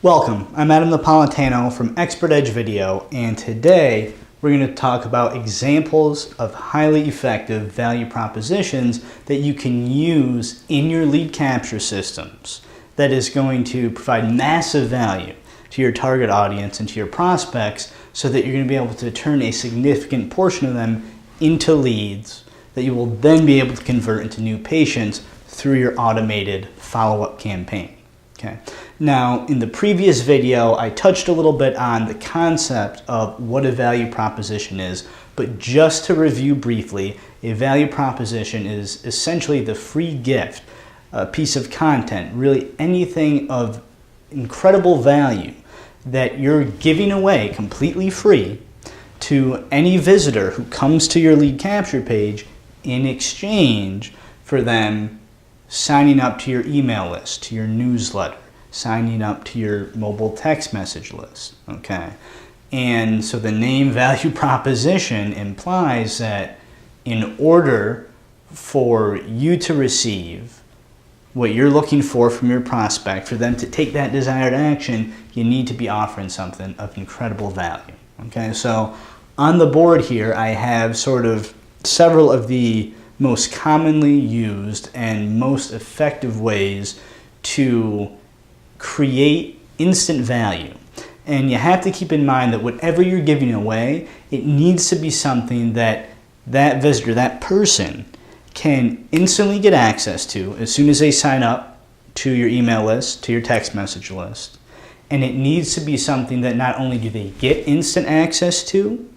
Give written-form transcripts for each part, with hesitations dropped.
Welcome, I'm Adam Napolitano from Expert Edge Video, and today we're going to talk about examples of highly effective value propositions that you can use in your lead capture systems that is going to provide massive value to your target audience and to your prospects so that you're going to be able to turn a significant portion of them into leads that you will then be able to convert into new patients through your automated follow-up campaign. Okay. Now, in the previous video, I touched a little bit on the concept of what a value proposition is, but just to review briefly, a value proposition is essentially the free gift, a piece of content, really anything of incredible value that you're giving away completely free to any visitor who comes to your lead capture page in exchange for them signing up to your email list, to your newsletter, signing up to your mobile text message list, okay? And so the name value proposition implies that in order for you to receive what you're looking for from your prospect, for them to take that desired action, you need to be offering something of incredible value, okay? So on the board here, I have sort of several of the most commonly used and most effective ways to create instant value. And you have to keep in mind that whatever you're giving away, it needs to be something that that visitor, that person, can instantly get access to as soon as they sign up to your email list, to your text message list. And it needs to be something that not only do they get instant access to,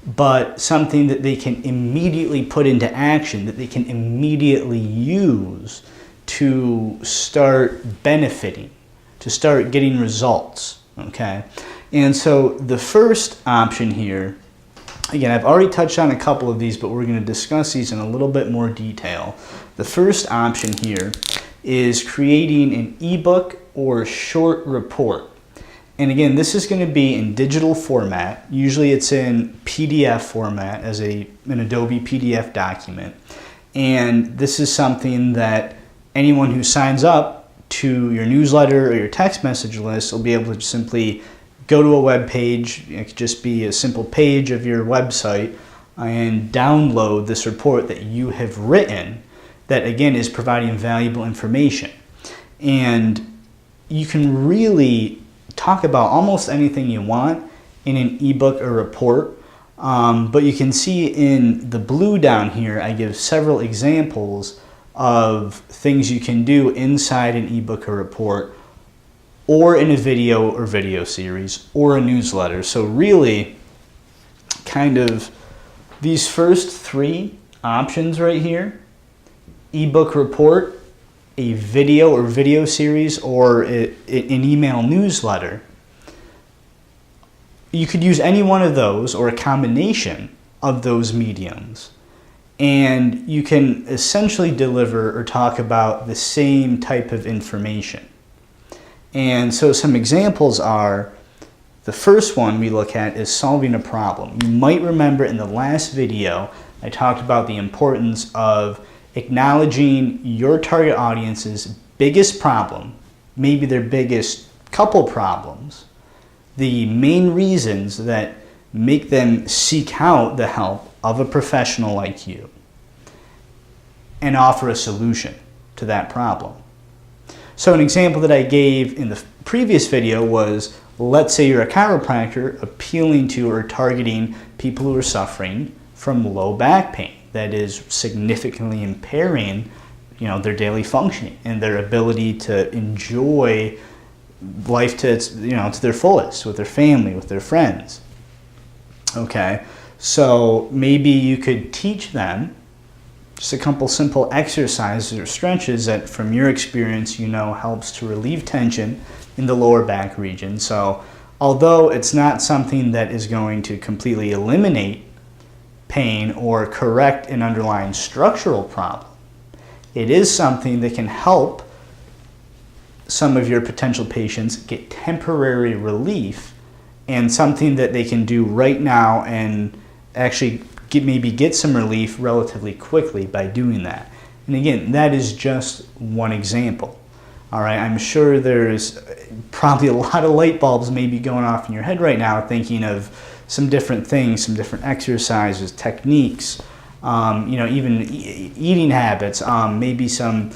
but something that they can immediately put into action, that they can immediately use to start benefiting, to start getting results, okay? And so the first option here, again, I've already touched on a couple of these, but we're going to discuss these in a little bit more detail. The first option here is creating an ebook or short report. And again, this is going to be in digital format. Usually it's in PDF format as an Adobe PDF document. And this is something that anyone who signs up to your newsletter or your text message list will be able to simply go to a web page. It could just be a simple page of your website and download this report that you have written that, again, is providing valuable information. And you can really talk about almost anything you want in an ebook or report, but you can see in the blue down here, I give several examples of things you can do inside an ebook or report, or in a video or video series, or a newsletter. So really, kind of these first three options right here, ebook report, a video or video series, or an email newsletter, you could use any one of those or a combination of those mediums, and you can essentially deliver or talk about the same type of information. And so some examples are, the first one we look at is solving a problem. You might remember in the last video I talked about the importance of acknowledging your target audience's biggest problem, maybe their biggest couple problems, the main reasons that make them seek out the help of a professional like you, and offer a solution to that problem. So an example that I gave in the previous video was, let's say you're a chiropractor appealing to or targeting people who are suffering from low back pain that is significantly impairing, their daily functioning and their ability to enjoy life to its, to their fullest with their family, with their friends. Okay, so maybe you could teach them just a couple simple exercises or stretches that, from your experience, helps to relieve tension in the lower back region. So although it's not something that is going to completely eliminate pain or correct an underlying structural problem, it is something that can help some of your potential patients get temporary relief, and something that they can do right now and actually maybe get some relief relatively quickly by doing that. And again, that is just one example. All right, I'm sure there's probably a lot of light bulbs maybe going off in your head right now, thinking of some different things, some different exercises, techniques, even eating habits, maybe some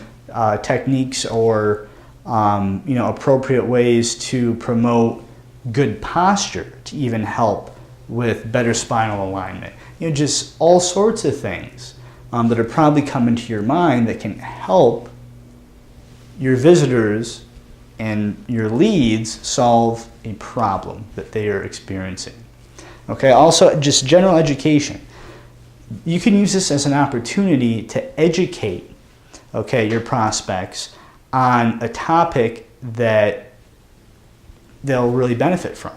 techniques or appropriate ways to promote good posture to even help with better spinal alignment. Just all sorts of things that are probably coming to your mind that can help your visitors and your leads solve a problem that they are experiencing. Okay, also just general education. You can use this as an opportunity to educate, okay, your prospects on a topic that they'll really benefit from.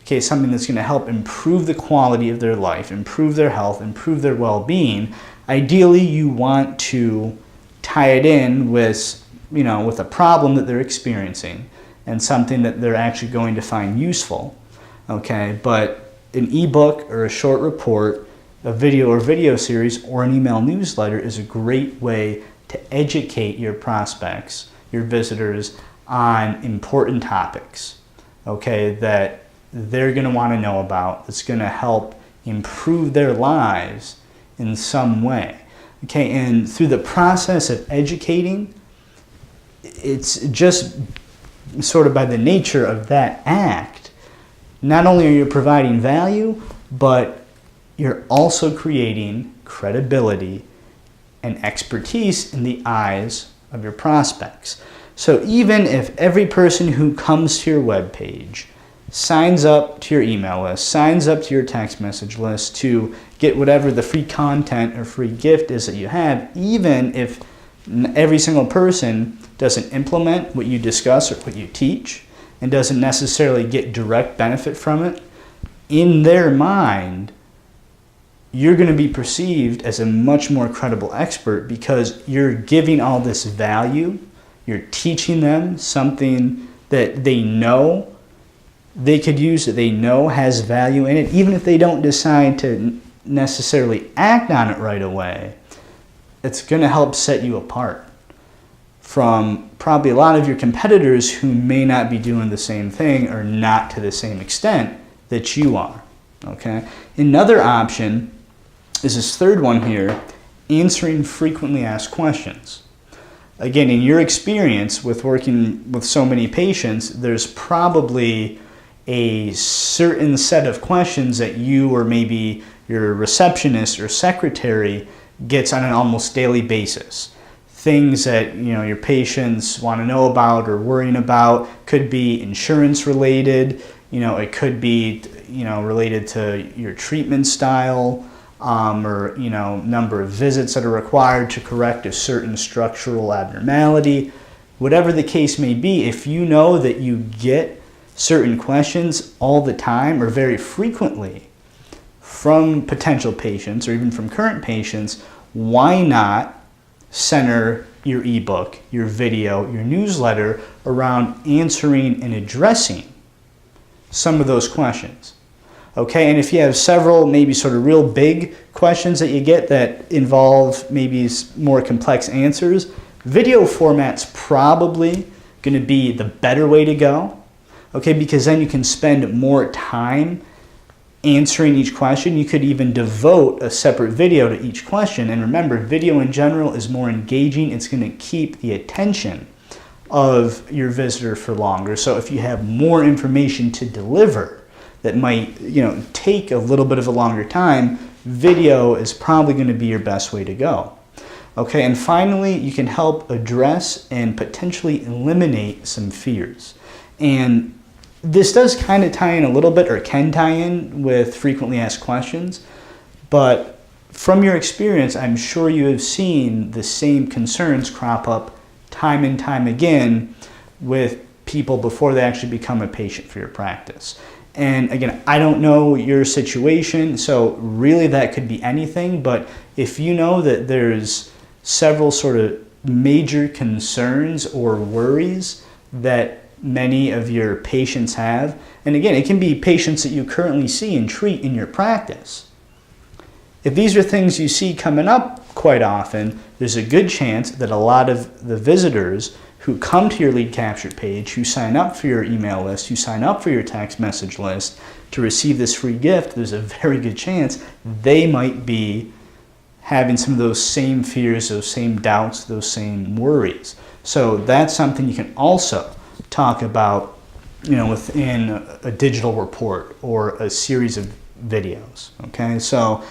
Okay, something that's going to help improve the quality of their life, improve their health, improve their well-being. Ideally, you want to tie it in with with a problem that they're experiencing and something that they're actually going to find useful. Okay, but an ebook or a short report, a video or video series, or an email newsletter is a great way to educate your prospects, your visitors, on important topics, okay, that they're going to want to know about, that's going to help improve their lives in some way. Okay, and through the process of educating, it's just sort of by the nature of that act, not only are you providing value, but you're also creating credibility and expertise in the eyes of your prospects. So even if every person who comes to your webpage signs up to your email list, signs up to your text message list to get whatever the free content or free gift is that you have, even if every single person doesn't implement what you discuss or what you teach and doesn't necessarily get direct benefit from it, in their mind, you're going to be perceived as a much more credible expert because you're giving all this value. You're teaching them something that they know they could use, that they know has value in it, even if they don't decide to necessarily act on it right away. It's going to help set you apart from probably a lot of your competitors who may not be doing the same thing or not to the same extent that you are. Okay? Another option is this third one here, answering frequently asked questions. Again, in your experience with working with so many patients, there's probably a certain set of questions that you or maybe your receptionist or secretary gets on an almost daily basis. Things that your patients want to know about or worrying about. Could be insurance related, it could be related to your treatment style, or number of visits that are required to correct a certain structural abnormality. Whatever the case may be, if you know that you get certain questions all the time or very frequently from potential patients or even from current patients, why not center your ebook, your video, your newsletter around answering and addressing some of those questions? Okay, and if you have several maybe sort of real big questions that you get that involve maybe more complex answers, video format's probably going to be the better way to go. Okay, because then you can spend more time answering each question. You could even devote a separate video to each question. And remember, video in general is more engaging. It's going to keep the attention of your visitor for longer. So if you have more information to deliver that might take a little bit of a longer time, video is probably going to be your best way to go. Okay, and finally, you can help address and potentially eliminate some fears. And this does kind of tie in a little bit, or can tie in with frequently asked questions, but from your experience, I'm sure you have seen the same concerns crop up time and time again with people before they actually become a patient for your practice. And again, I don't know your situation, so really that could be anything, but if you know that there's several sort of major concerns or worries that many of your patients have, and again, it can be patients that you currently see and treat in your practice. If these are things you see coming up quite often, there's a good chance that a lot of the visitors who come to your lead capture page, who sign up for your email list, who sign up for your text message list to receive this free gift, there's a very good chance they might be having some of those same fears, those same doubts, those same worries. So that's something you can also talk about, within a digital report or a series of videos. Okay, so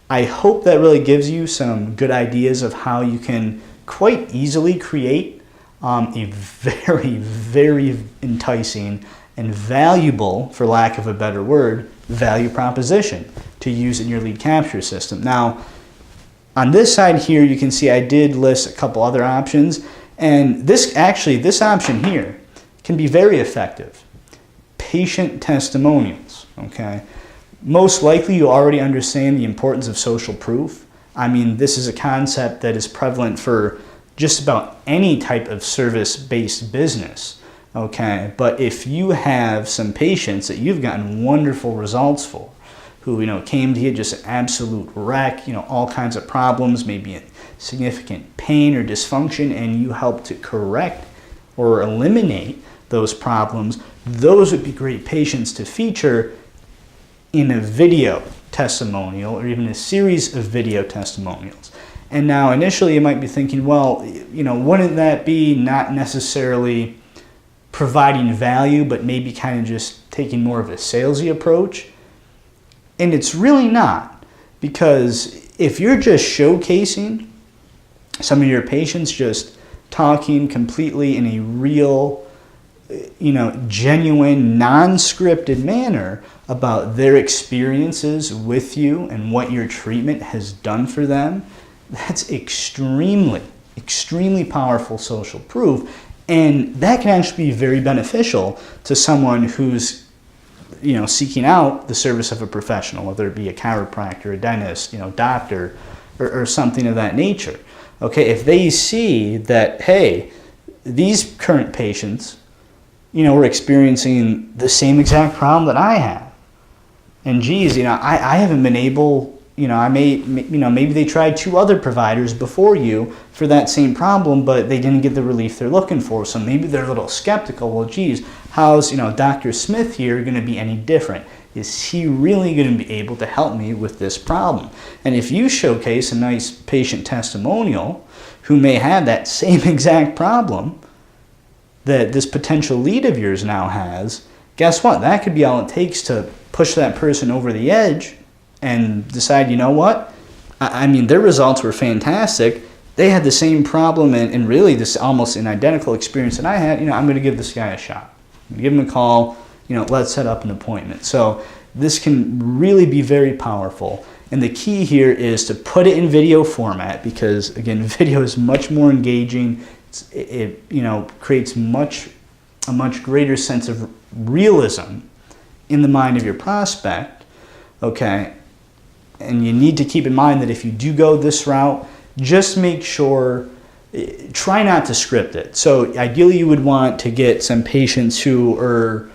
I hope that really gives you some good ideas of how you can quite easily create a very, very enticing and valuable, for lack of a better word, value proposition to use in your lead capture system. Now, on this side here, you can see I did list a couple other options, and this option here can be very effective. Patient testimonials, okay? Most likely you already understand the importance of social proof. I mean, this is a concept that is prevalent for just about any type of service-based business, okay? But if you have some patients that you've gotten wonderful results for, who came to you just an absolute wreck, all kinds of problems, maybe in significant pain or dysfunction, and you help to correct or eliminate those problems, those would be great patients to feature in a video testimonial or even a series of video testimonials. And now initially you might be thinking, well, wouldn't that be not necessarily providing value, but maybe kind of just taking more of a salesy approach? And it's really not, because if you're just showcasing some of your patients, just talking completely in a real, genuine, non-scripted manner about their experiences with you and what your treatment has done for them, that's extremely, extremely powerful social proof. And that can actually be very beneficial to someone who's seeking out the service of a professional, whether it be a chiropractor, a dentist, doctor, or something of that nature. Okay, if they see that, hey, these current patients, were experiencing the same exact problem that I have, and geez, I haven't been able, maybe they tried 2 other providers before you for that same problem, but they didn't get the relief they're looking for. So maybe they're a little skeptical. Well, geez, how's, Dr. Smith here going to be any different? Is he really going to be able to help me with this problem? And if you showcase a nice patient testimonial who may have that same exact problem that this potential lead of yours now has, guess what? That could be all it takes to push that person over the edge and decide, what? I mean, their results were fantastic. They had the same problem and really this almost an identical experience that I had. I'm going to give this guy a shot. I'm going to give him a call. Let's set up an appointment. So this can really be very powerful. And the key here is to put it in video format because, again, video is much more engaging. It creates a much greater sense of realism in the mind of your prospect, okay? And you need to keep in mind that if you do go this route, just make sure, try not to script it. So ideally you would want to get some patients who are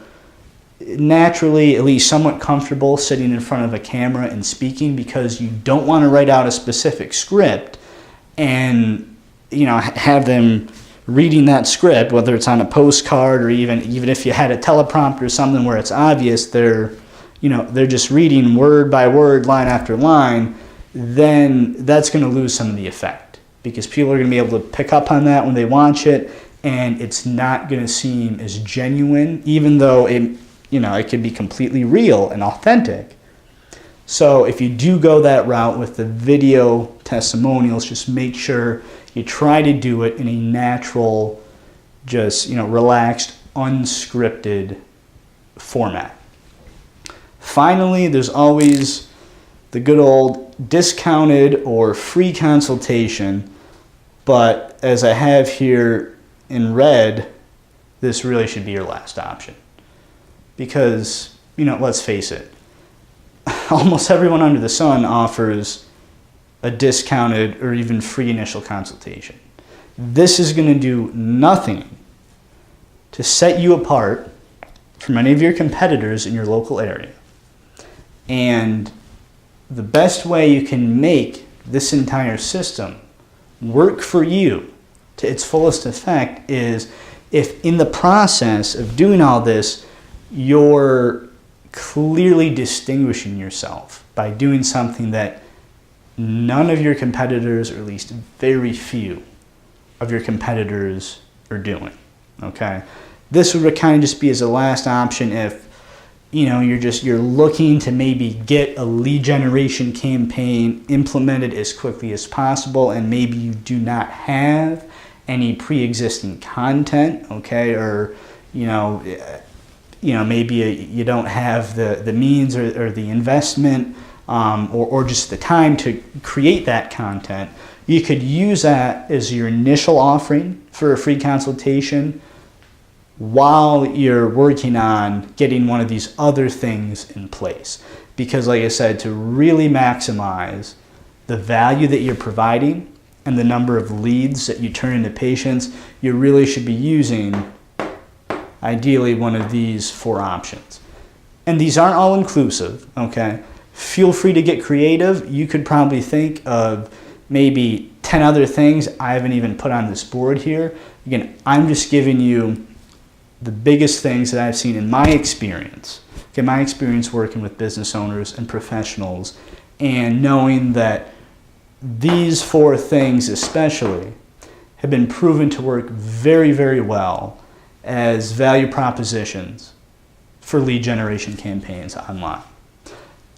naturally at least somewhat comfortable sitting in front of a camera and speaking, because you don't want to write out a specific script and have them reading that script, whether it's on a postcard or even if you had a teleprompter or something where it's obvious they're just reading word by word, line after line, then that's going to lose some of the effect because people are going to be able to pick up on that when they watch it, and it's not going to seem as genuine, even though it could be completely real and authentic. So if you do go that route with the video testimonials, just make sure you try to do it in a natural, just, relaxed, unscripted format. Finally, there's always the good old discounted or free consultation, but as I have here in red, this really should be your last option. Because, let's face it, almost everyone under the sun offers a discounted or even free initial consultation. This is going to do nothing to set you apart from any of your competitors in your local area. And the best way you can make this entire system work for you to its fullest effect is if in the process of doing all this, you're clearly distinguishing yourself by doing something that none of your competitors, or at least very few of your competitors, are doing. Okay, this would kind of just be as a last option if you're looking to maybe get a lead generation campaign implemented as quickly as possible, and maybe you do not have any pre-existing content, okay, or maybe you don't have the means or the investment or just the time to create that content. You could use that as your initial offering for a free consultation while you're working on getting one of these other things in place. Because like I said, to really maximize the value that you're providing and the number of leads that you turn into patients, you really should be using ideally one of these 4 options. And these aren't all inclusive, okay? Feel free to get creative. You could probably think of maybe 10 other things I haven't even put on this board here. Again, I'm just giving you the biggest things that I've seen in my experience. Okay, my experience working with business owners and professionals, and knowing that these 4 things especially have been proven to work very, very well as value propositions for lead generation campaigns online.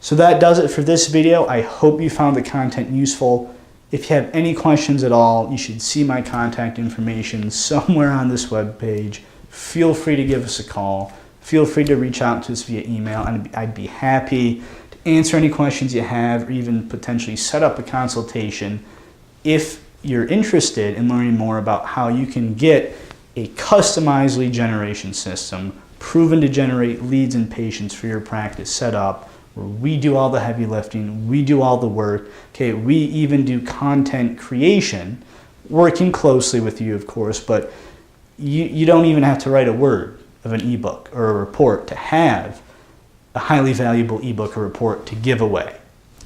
So that does it for this video. I hope you found the content useful. If you have any questions at all, you should see my contact information somewhere on this webpage. Feel free to give us a call. Feel free to reach out to us via email, and I'd be happy to answer any questions you have, or even potentially set up a consultation if you're interested in learning more about how you can get a customized lead generation system proven to generate leads and patients for your practice set up, where we do all the heavy lifting, we do all the work. Okay, we even do content creation, working closely with you, of course, but you don't even have to write a word of an ebook or a report to have a highly valuable ebook or report to give away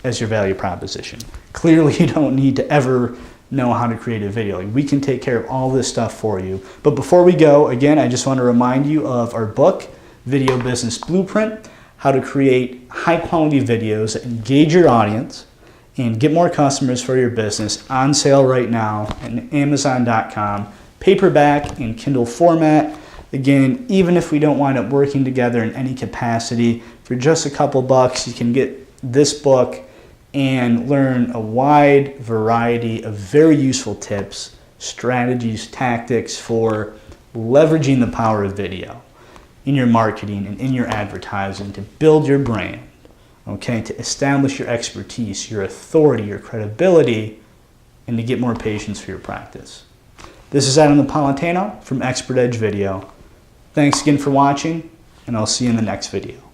as your value proposition. Clearly, you don't need to ever know how to create a video. We can take care of all this stuff for you. But before we go, again, I just want to remind you of our book, Video Business Blueprint, how to create high quality videos that engage your audience and get more customers for your business, on sale right now at Amazon.com, paperback and Kindle format. Again, even if we don't wind up working together in any capacity, for just a couple bucks, you can get this book and learn a wide variety of very useful tips, strategies, tactics for leveraging the power of video in your marketing and in your advertising to build your brand, okay, to establish your expertise, your authority, your credibility, and to get more patients for your practice. This is Adam Napolitano from Expert Edge Video. Thanks again for watching, and I'll see you in the next video.